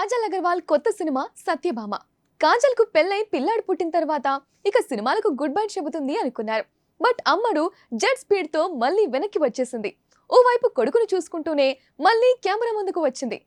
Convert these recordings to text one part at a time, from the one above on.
కాజల్ అగర్వాల్ కొత్త సినిమా సత్యభామ. కాజల్ కు పెళ్ళై పిల్లాడు పుట్టిన తర్వాత ఇక సినిమాలకు గుడ్ బై చెబుతుంది అనుకున్నారు. బట్ అమ్మడు జెట్ స్పీడ్ తో మళ్ళీ వెనక్కి వచ్చేసింది. ఓవైపు కొడుకును చూసుకుంటూనే మళ్ళీ కెమెరా ముందుకు వచ్చింది.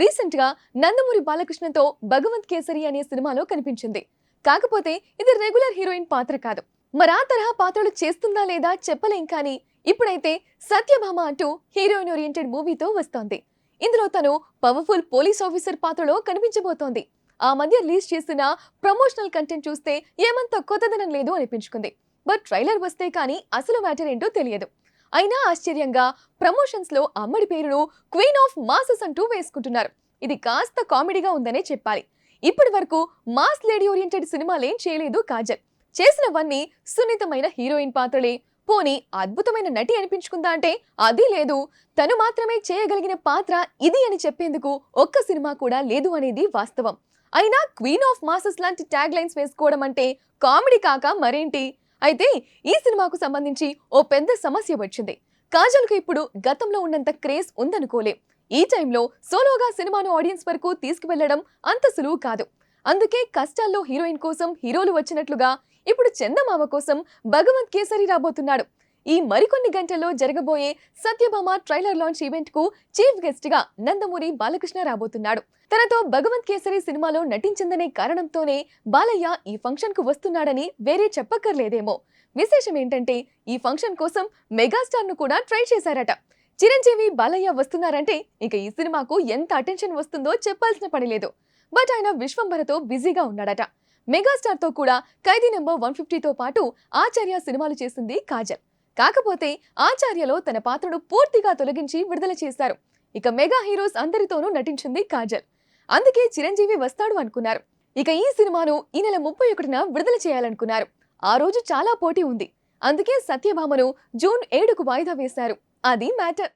రీసెంట్ గా నందమూరి బాలకృష్ణతో భగవంత్ కేసరి అనే సినిమాలో కనిపించింది. కాకపోతే ఇది రెగ్యులర్ హీరోయిన్ పాత్ర కాదు. మరా తరహా పాత్రలు చేస్తుందా లేదా చెప్పలేం, కానీ ఇప్పుడైతే సత్యభామ అంటూ హీరోయిన్ ఓరియంటెడ్ మూవీతో వస్తోంది. ఇందులో తను పవర్ఫుల్ పోలీస్ ఆఫీసర్ పాత్రలో కనిపించబోతోంది. ఆ మధ్య రిలీజ్ చేసిన ప్రమోషనల్ కంటెంట్ చూస్తే ఏమంత కొత్తదనం లేదు అనిపించుకుంది. బట్ ట్రైలర్ వస్తే కానీ అసలు మ్యాటర్ ఏంటో తెలియదు. అయినా ఆశ్చర్యంగా ప్రమోషన్స్ లో అమ్మడి పేరును క్వీన్ ఆఫ్ మాసెస్ అంటూ వేసుకుంటున్నారు. ఇది కాస్త కామెడీగా ఉందనే చెప్పాలి. ఇప్పటి వరకు మాస్ లేడీ ఓరియంటెడ్ సినిమాలేం చేయలేదు కాజల్. చేసినవన్నీ సున్నితమైన హీరోయిన్ పాత్రలే. పోనీ అద్భుతమైన నటి అనిపించుకుందా అంటే అది లేదు. తను మాత్రమే చేయగలిగిన పాత్ర ఇది అని చెప్పేందుకు ఒక్క సినిమా కూడా లేదు అనేది వాస్తవం. అయినా క్వీన్ ఆఫ్ మాసెస్ లాంటి ట్యాగ్ లైన్స్ వేసుకోవడం అంటే కామెడీ కాక మరేంటి? అయితే ఈ సినిమాకు సంబంధించి ఓ పెద్ద సమస్య వచ్చింది. కాజల్కు ఇప్పుడు గతంలో ఉన్నంత క్రేజ్ ఉందనుకోలే. ఈ టైంలో సోలోగా సినిమాను ఆడియన్స్ వరకు తీసుకువెళ్లడం అంత సులువు కాదు. అందుకే కష్టాల్లో హీరోయిన్ కోసం హీరోలు వచ్చినట్లుగా ఇప్పుడు చందమామ కోసం భగవంత్ కేసరి రాబోతున్నాడు. ఈ మరికొన్ని గంటల్లో జరగబోయే సత్యభామ ట్రైలర్ లాంచ్ ఈవెంట్ కు చీఫ్ గెస్ట్ గా నందమూరి బాలకృష్ణ రాబోతున్నాడు. తనతో భగవంత్ కేసరి సినిమాలో నటించిందనే కారణంతోనే బాలయ్య ఈ ఫంక్షన్ కు వస్తున్నాడని వేరే చెప్పక్కర్లేదేమో. విశేషం ఏంటంటే ఈ ఫంక్షన్ కోసం మెగాస్టార్ ను కూడా ట్రై చేశారట. చిరంజీవి బాలయ్య వస్తున్నారంటే ఇక ఈ సినిమాకు ఎంత అటెన్షన్ వస్తుందో చెప్పాల్సిన పని లేదు. బట్ ఆయన విశ్వంభరతో బిజీగా ఉన్నాడట. మెగాస్టార్ తో కూడా ఖైదీ నెంబర్ 150తో పాటు ఆచార్య సినిమాలు చేసింది కాజల్. కాకపోతే ఆచార్యలో తన పాత్రను పూర్తిగా తొలగించి విడుదల చేశారు. ఇక మెగా హీరోస్ అందరితోనూ నటించింది కాజల్. అందుకే చిరంజీవి వస్తాడు అనుకున్నారు. ఇక ఈ సినిమాను ఈ నెల 31న విడుదల చేయాలనుకున్నారు. ఆ రోజు చాలా పోటీ ఉంది. అందుకే సత్యభామను జూన్ 7కు వాయిదా వేశారు. అది మ్యాటర్.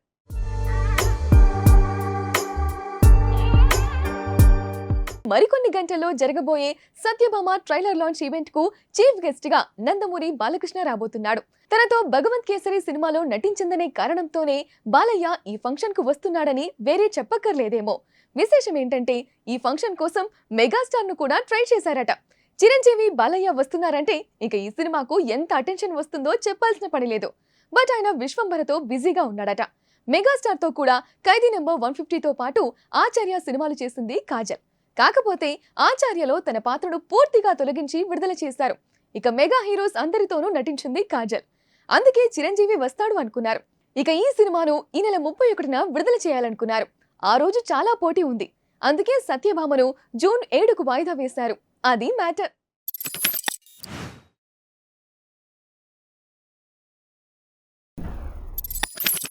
మరికొన్ని గంటల్లో జరగబోయే సత్యభామ ట్రైలర్ లాంచ్ ఈవెంట్ కు చీఫ్ గెస్ట్ గా నందమూరి బాలకృష్ణ రాబోతున్నాడు. తనతో భగవంత్ కేసరి సినిమాలో నటించిందనే కారణంతోనే బాలయ్య ఈ ఫంక్షన్ కు వస్తున్నాడని వేరే చెప్పక్కర్లేదేమో. విశేషం ఏంటంటే ఈ ఫంక్షన్ కోసం మెగాస్టార్ ను కూడా ట్రై చేశారట. చిరంజీవి బాలయ్య వస్తున్నారంటే ఇక ఈ సినిమాకు ఎంత అటెన్షన్ వస్తుందో చెప్పాల్సిన పని లేదు. బట్ ఆయన విశ్వంభరతో బిజీగా ఉన్నాడట. మెగాస్టార్ తో కూడా ఖైదీ నెంబర్ 150తో పాటు ఆచార్య సినిమాలు చేసింది కాజల్. కాకపోతే ఆచార్యలో తన పాత్రను పూర్తిగా తొలగించి విడుదల చేశారు. ఇక మెగా హీరోస్ అందరితోనూ నటించింది కాజల్. అందుకే చిరంజీవి వస్తాడు అనుకున్నారు. ఇక ఈ సినిమాను ఈ నెల 31న విడుదల చేయాలనుకున్నారు. ఆ రోజు చాలా పోటీ ఉంది. అందుకే సత్యభామను జూన్ 7కు వాయిదా వేశారు. అది మ్యాటర్.